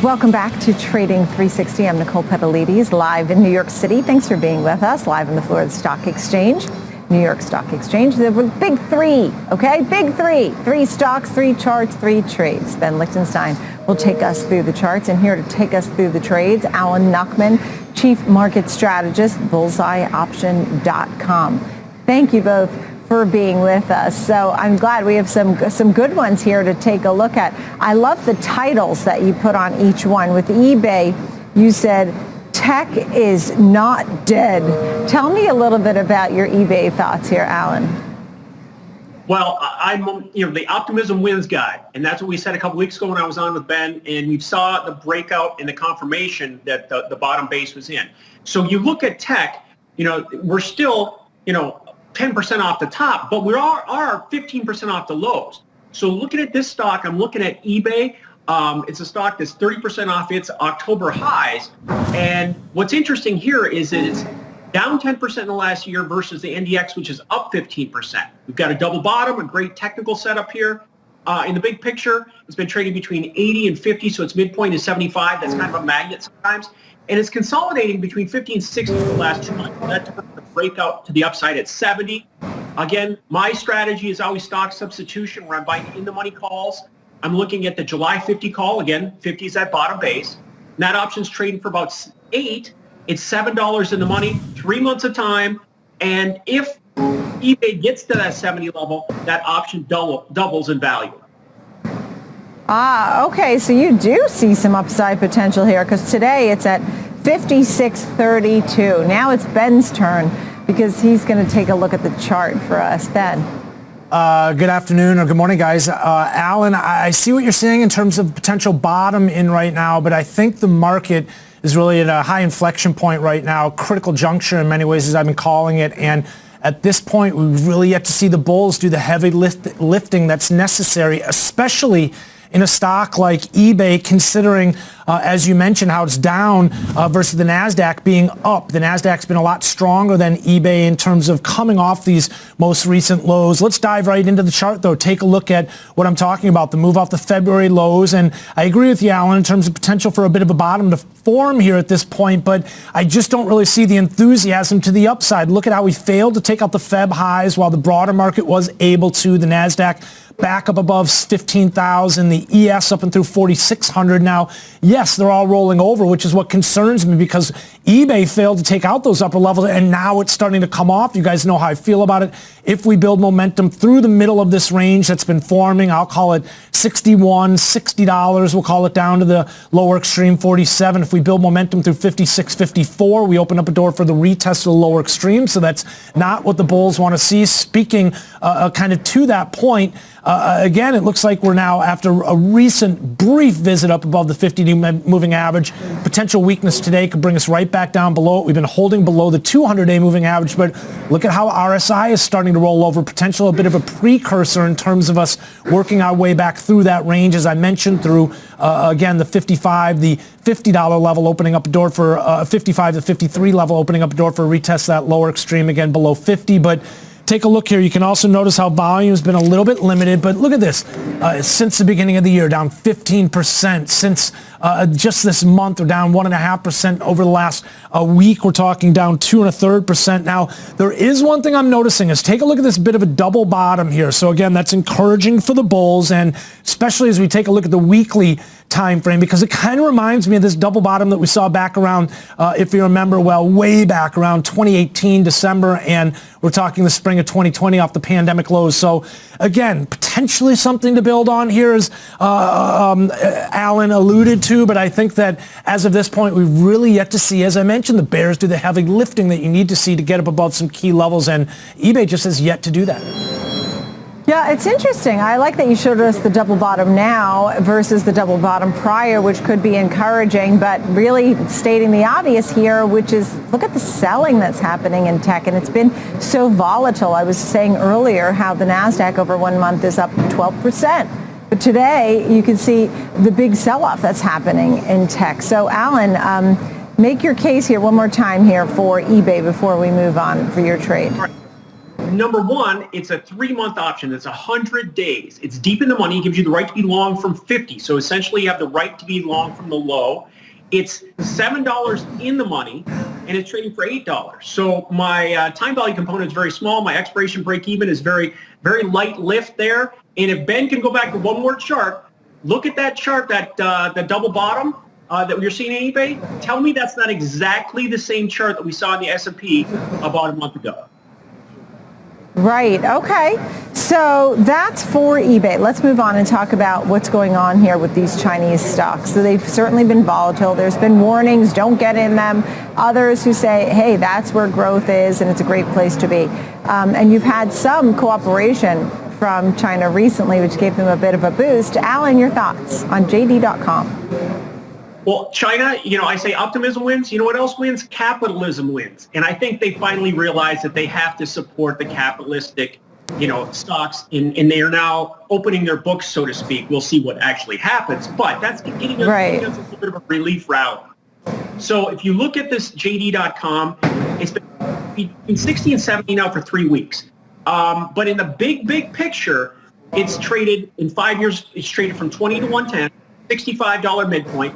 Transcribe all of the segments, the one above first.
Welcome back to Trading 360. I'm Nicole Petalides, live in New York City. Thanks for being with us, live on the floor of the Stock Exchange, New York Stock Exchange. The big three, okay? Big three. 3 stocks, 3 charts, 3 trades. Ben Lichtenstein will take us through the charts, and here to take us through the trades, Alan Nuckman, Chief Market Strategist, bullseyeoption.com. Thank you both for being with us. So I'm glad we have some good ones here to take a look at. I love the titles that you put on each one. With eBay, you said, tech is not dead. Tell me a little bit about your eBay thoughts here, Alan. Well, I'm, the optimism wins guy, and that's what we said a couple weeks ago when I was on with Ben, and we saw the breakout and the confirmation that the bottom base was in. So you look at tech, we're still, 10% off the top, but we are 15% off the lows. So looking at this stock, I'm looking at eBay. It's a stock that's 30% off its October highs. And what's interesting here is that it's down 10% in the last year versus the NDX, which is up 15%. We've got a double bottom, a great technical setup here. In the big picture, it's been trading between 80 and 50, so its midpoint is 75. That's kind of a magnet sometimes. And it's consolidating between 50 and 60 for the last 2 months. That took the breakout to the upside at 70. Again, my strategy is always stock substitution, where I'm buying in-the-money calls. I'm looking at the July 50 call. Again, 50 is that bottom base. And that option's trading for about 8. It's $7 in the money, 3 months of time. And if eBay gets to that 70 level, that option doubles in value. Okay, so you do see some upside potential here, because today it's at 56.32. Now it's Ben's turn, because he's going to take a look at the chart for us. Ben. Good afternoon or good morning, guys. Alan, I see what you're saying in terms of potential bottom in right now, but I think the market is really at a high inflection point right now, critical juncture in many ways, as I've been calling it. And at this point, we've really yet to see the bulls do the heavy lifting that's necessary, especially in a stock like eBay, considering, as you mentioned, how it's down versus the NASDAQ being up. The NASDAQ's been a lot stronger than eBay in terms of coming off these most recent lows. Let's dive right into the chart, though. Take a look at what I'm talking about, the move off the February lows. And I agree with you, Alan, in terms of potential for a bit of a bottom to form here at this point, but I just don't really see the enthusiasm to the upside. Look at how we failed to take out the Feb highs while the broader market was able to. The NASDAQ back up above 15,000, the ES up and through 4,600. Now, yes, they're all rolling over, which is what concerns me, because eBay failed to take out those upper levels, and now it's starting to come off. You guys know how I feel about it. If we build momentum through the middle of this range that's been forming, I'll call it $61, $60. We'll call it down to the lower extreme, 47. If we build momentum through 56, 54, we open up a door for the retest of the lower extreme. So that's not what the bulls want to see. Speaking kind of to that point, again, it looks like we're now, after a recent brief visit up above the 50-day moving average, potential weakness today could bring us right back down below it. We've been holding below the 200-day moving average, but look at how RSI is starting to roll over. Potential, a bit of a precursor in terms of us working our way back through that range, as I mentioned, through, again, the 55, the $50 level, opening up a door for 55 to 53 level, opening up a door for a retest that lower extreme, again, below 50. But take a look here. You can also notice how volume's been a little bit limited, but look at this. Since the beginning of the year, down 15%. Since just this month, we're down 1.5%. Over the last week, we're talking down 2.33%. Now, there is one thing I'm noticing is take a look at this bit of a double bottom here. So again, that's encouraging for the bulls, and especially as we take a look at the weekly time frame, because it kind of reminds me of this double bottom that we saw back around, if you remember well, way back around 2018 December, and we're talking the spring of 2020 off the pandemic lows. So again, potentially something to build on here, as Alan alluded to, but I think that as of this point, we've really yet to see, as I mentioned, the bears do the heavy lifting that you need to see to get up above some key levels, and eBay just has yet to do that. Yeah, it's interesting. I like that you showed us the double bottom now versus the double bottom prior, which could be encouraging, but really stating the obvious here, which is look at the selling that's happening in tech, and it's been so volatile. I was saying earlier how the NASDAQ over 1 month is up 12%. But today, you can see the big sell-off that's happening in tech. So, Alan, make your case here one more time here for eBay before we move on for your trade. number one, it's a 3-month option. It's 100 days. It's deep in the money. It gives you the right to be long from 50. So essentially you have the right to be long from the low. It's $7 in the money, and it's trading for $8. So my time value component is very small. My expiration break even is very, very light lift there. And if Ben can go back to one more chart, look at that chart, that the double bottom that you're seeing in eBay. Tell me that's not exactly the same chart that we saw in the S&P about a month ago. Right. Okay. So that's for eBay. Let's move on and talk about what's going on here with these Chinese stocks. So they've certainly been volatile. There's been warnings, don't get in them. Others who say, hey, that's where growth is and it's a great place to be. And you've had some cooperation from China recently, which gave them a bit of a boost. Alan, your thoughts on JD.com? Well, China, I say optimism wins. You know what else wins? Capitalism wins. And I think they finally realized that they have to support the capitalistic, stocks. And they are now opening their books, so to speak. We'll see what actually happens. But that's getting us a little bit of a relief route. So if you look at this JD.com, it's been between 60 and 70 now for 3 weeks. But in the big picture, it's traded in 5 years. It's traded from 20 to 110, $65 midpoint.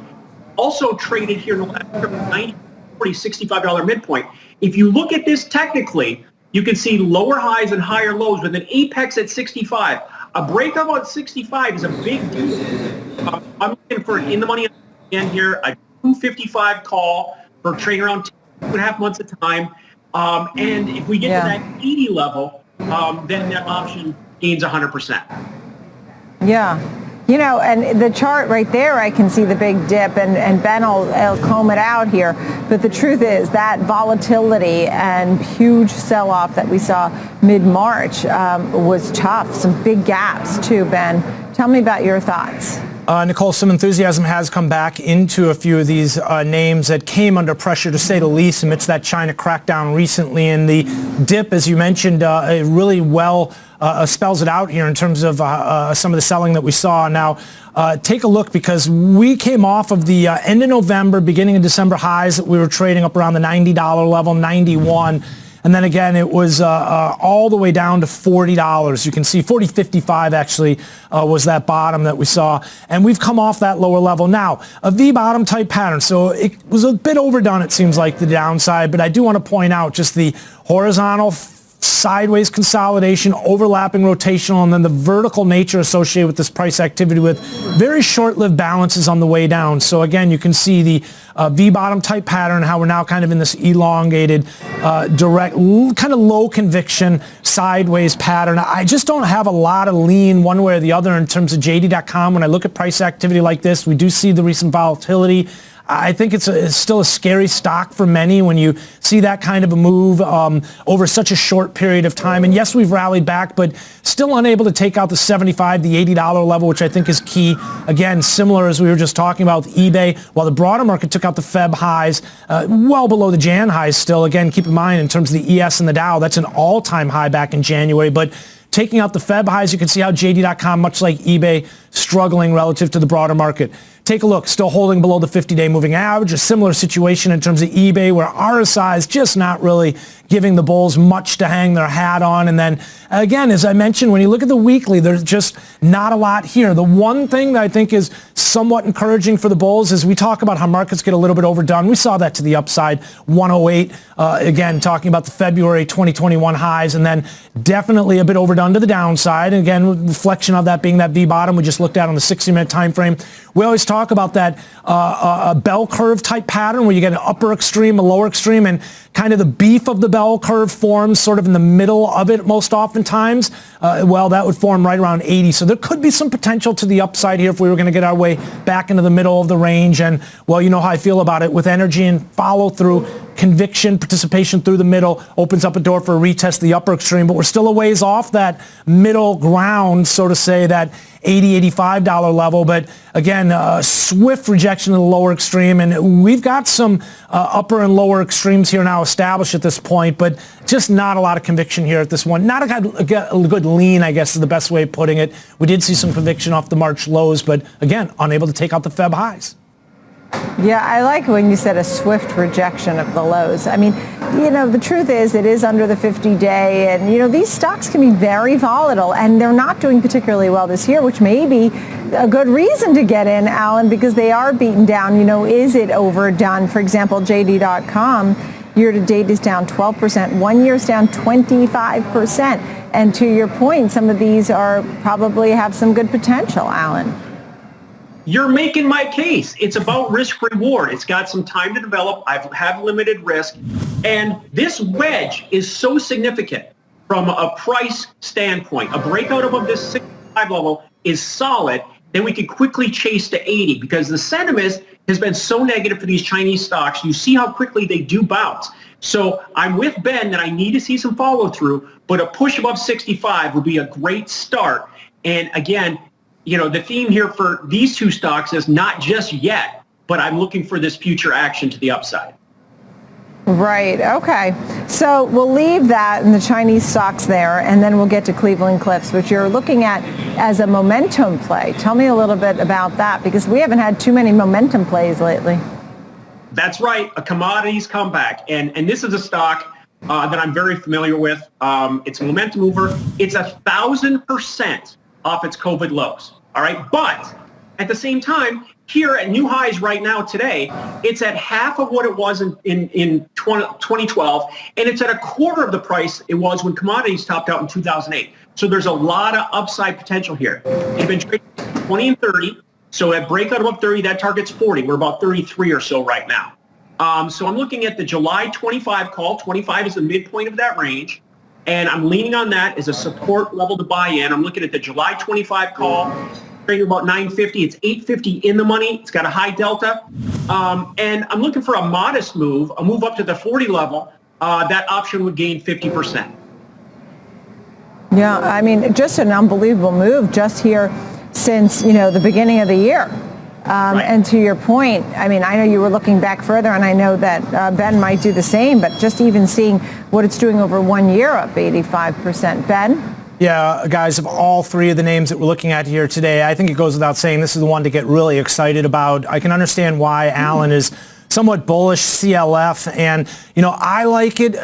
Also traded here in the last $90, $65 midpoint. If you look at this technically, you can see lower highs and higher lows with an apex at 65. A breakout at 65 is a big deal. I'm looking for an in-the-money again here, a 255 call for trading around 2.5 months at a time. And if we get to that 80 level, then that option gains 100%. Yeah. And the chart right there, I can see the big dip, and Ben will comb it out here. But the truth is that volatility and huge sell-off that we saw mid-March was tough. Some big gaps too, Ben. Tell me about your thoughts. Nicole, some enthusiasm has come back into a few of these names that came under pressure, to say the least, amidst that China crackdown recently. And the dip, as you mentioned, really well spells it out here in terms of some of the selling that we saw. Now, take a look, because we came off of the end of November, beginning of December highs that we were trading up around the $90 level, 91. And then again, it was all the way down to $40. You can see 40.55 actually was that bottom that we saw. And we've come off that lower level. Now, a V-bottom type pattern. So it was a bit overdone, it seems like, the downside. But I do want to point out just the horizontal sideways consolidation, overlapping rotational, and then the vertical nature associated with this price activity with very short-lived balances on the way down. So again, you can see the V-bottom type pattern, how we're now kind of in this elongated, direct, kind of low conviction sideways pattern. I just don't have a lot of lean one way or the other in terms of JD.com. When I look at price activity like this, we do see the recent volatility. I think it's still a scary stock for many when you see that kind of a move over such a short period of time. And yes, we've rallied back, but still unable to take out the $75, the $80 level, which I think is key. Again, similar as we were just talking about with eBay, while the broader market took out the Feb highs, well below the Jan highs still. Again, keep in mind in terms of the ES and the Dow, that's an all-time high back in January. But taking out the Feb highs, you can see how JD.com, much like eBay, struggling relative to the broader market. Take a look, still holding below the 50-day moving average. A similar situation in terms of eBay, where RSI is just not really giving the bulls much to hang their hat on. And then, again, as I mentioned, when you look at the weekly, there's just not a lot here. The one thing that I think is somewhat encouraging for the bulls is we talk about how markets get a little bit overdone. We saw that to the upside, 108. Again, talking about the February 2021 highs, and then definitely a bit overdone to the downside. And again, reflection of that being that V-bottom we just looked at on the 60-minute time frame. We always talk about that bell curve type pattern where you get an upper extreme, a lower extreme, and kind of the beef of the bell curve forms sort of in the middle of it most oftentimes. Well, that would form right around 80. So there could be some potential to the upside here if we were going to get our way back into the middle of the range. And, well, you know how I feel about it. With energy and follow through, conviction, participation through the middle opens up a door for a retest of the upper extreme. But we're still a ways off that middle ground, so to say, that $80, $85 level. But again, swift rejection of the lower extreme. And we've got some upper and lower extremes here now established at this point, but just not a lot of conviction here at this one. Not a good lean, I guess is the best way of putting it. We did see some conviction off the March lows, but again, unable to take out the Feb highs. Yeah, I like when you said a swift rejection of the lows. I mean, the truth is it is under the 50-day, and, these stocks can be very volatile, and they're not doing particularly well this year, which may be a good reason to get in, Alan, because they are beaten down. Is it overdone? For example, JD.com year-to-date is down 12%. 1 year is down 25%. And to your point, some of these are probably have some good potential, Alan. You're making my case. It's about risk reward. It's got some time to develop. I have limited risk. And this wedge is so significant from a price standpoint. A breakout above this 65 level is solid. Then we could quickly chase to 80 because the sentiment has been so negative for these Chinese stocks. You see how quickly they do bounce. So I'm with Ben that I need to see some follow through, but a push above 65 would be a great start. And again, the theme here for these two stocks is not just yet, but I'm looking for this future action to the upside. Right. Okay. So we'll leave that and the Chinese stocks there, and then we'll get to Cleveland-Cliffs, which you're looking at as a momentum play. Tell me a little bit about that, because we haven't had too many momentum plays lately. That's right. A commodities comeback. And this is a stock that I'm very familiar with. It's a momentum mover. It's 1,000% off its COVID lows. All right. But at the same time, here at new highs right now today, it's at half of what it was in 2012, and it's at a quarter of the price it was when commodities topped out in 2008. So there's a lot of upside potential here. It's been trading 20 and 30. So at breakout above 30, that target's 40. We're about 33 or so right now. So I'm looking at the July 25 call. 25 is the midpoint of that range. And I'm leaning on that as a support level to buy in. I'm looking at the July 25 call, trading about 950. It's 850 in the money. It's got a high delta. And I'm looking for a modest move, a move up to the 40 level. That option would gain 50%. Yeah, I mean, just an unbelievable move just here since, the beginning of the year. Right. And to your point, I mean, I know you were looking back further, and I know that Ben might do the same, but just even seeing what it's doing over 1 year, up 85%. Ben? Yeah, guys, of all three of the names that we're looking at here today, I think it goes without saying this is the one to get really excited about. I can understand why Alan is somewhat bullish, CLF, and I like it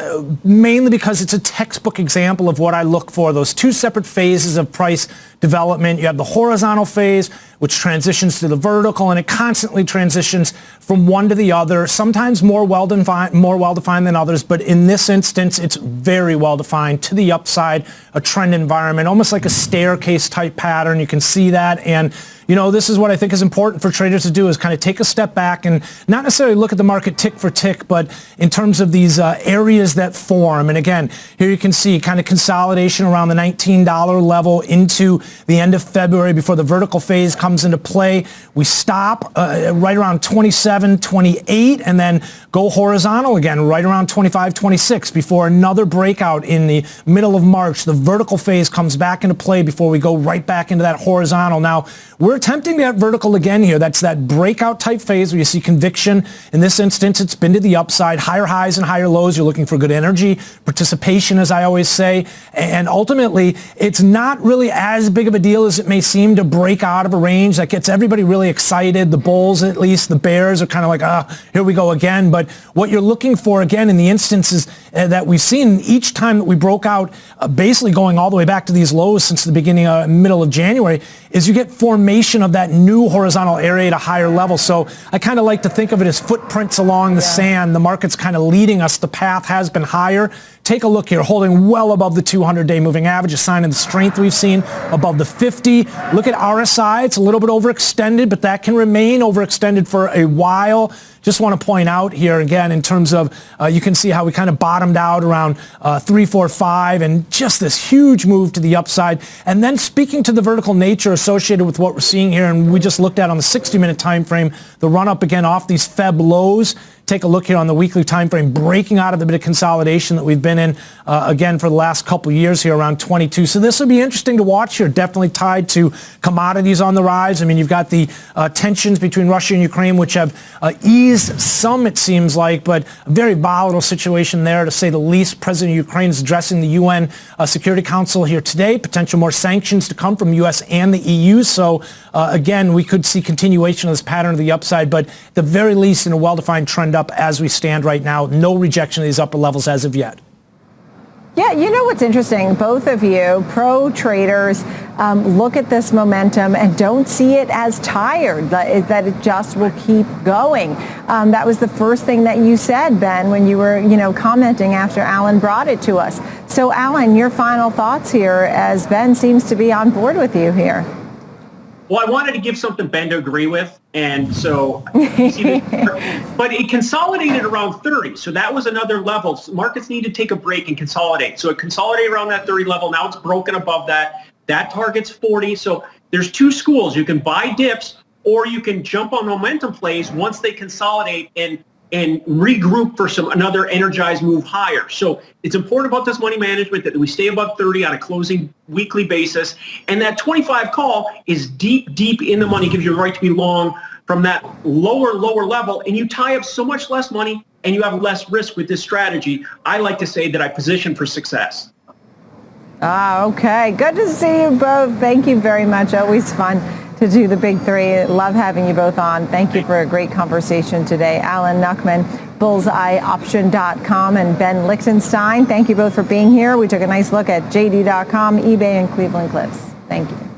mainly because it's a textbook example of what I look for, those two separate phases of price development. You have the horizontal phase, which transitions to the vertical, and it constantly transitions from one to the other, sometimes more well-defined than others, but in this instance, it's very well-defined to the upside, a trend environment, almost like a staircase type pattern. You can see that, and this is what I think is important for traders to do, is kind of take a step back and not necessarily look at the market tick for tick, but in terms of these areas that form. And again, here you can see kind of consolidation around the $19 level into the end of February before the vertical phase comes into play. We stop right around 27, 28, and then go horizontal again right around 25, 26 before another breakout in the middle of March. The vertical phase comes back into play before we go right back into that horizontal. Now, we're attempting that vertical again here. That's that breakout type phase where you see conviction. In this instance, it's been to the upside, higher highs and higher lows. You're looking for good energy, participation, as I always say. And ultimately, it's not really as big of a deal as it may seem to break out of a range that gets everybody really excited. The bulls, at least, the bears are kind of like, here we go again. But what you're looking for, again, in the instances that we've seen each time that we broke out, basically going all the way back to these lows since the beginning, middle of January, is you get formation of that new horizontal area at a higher level. So I kind of like to think of it as footprints along the sand. The market's kind of leading us. The path has been higher. Take a look here, holding well above the 200-day moving average, a sign of the strength we've seen above the 50. Look at RSI. It's a little bit overextended, but that can remain overextended for a while. Just want to point out here again in terms of you can see how we kind of bottomed out around 345 and just this huge move to the upside. And then speaking to the vertical nature associated with what we're seeing here, and we just looked at on the 60-minute time frame, the run up again off these Feb lows. take a look here on the weekly time frame, breaking out of the bit of consolidation that we've been in again for the last couple of years here around 22. So this will be interesting to watch here, definitely tied to commodities on the rise. I mean, you've got the tensions between Russia and Ukraine, which have eased some, it seems like, but a very volatile situation there, to say the least. President of Ukraine is addressing the UN Security Council here today, potential more sanctions to come from U.S. and the EU. So again, we could see continuation of this pattern of the upside, but at the very least in a well-defined trend up as we stand right now. No rejection of these upper levels as of yet. Yeah, you know what's interesting? Both of you, pro traders, look at this momentum and don't see it as tired, that it just will keep going. That was the first thing that you said, Ben, when you were, commenting after Alan brought it to us. So, Alan, your final thoughts here, as Ben seems to be on board with you here. Well, I wanted to give something Ben to agree with, and so, but it consolidated around 30, so that was another level. Markets need to take a break and consolidate. So it consolidated around that 30 level. Now it's broken above that. That target's 40. So there's two schools. You can buy dips, or you can jump on momentum plays once they consolidate and regroup for another energized move higher. So it's important about this money management that we stay above 30 on a closing weekly basis. And that 25 call is deep in the money, gives you the right to be long from that lower level. And you tie up so much less money and you have less risk with this strategy. I like to say that I position for success. Okay. Good to see you both. Thank you very much. Always fun to do the big three. Love having you both on. Thank you for a great conversation today. Alan Nuckman, bullseyeoption.com, and Ben Lichtenstein. Thank you both for being here. We took a nice look at JD.com, eBay, and Cleveland Cliffs. Thank you.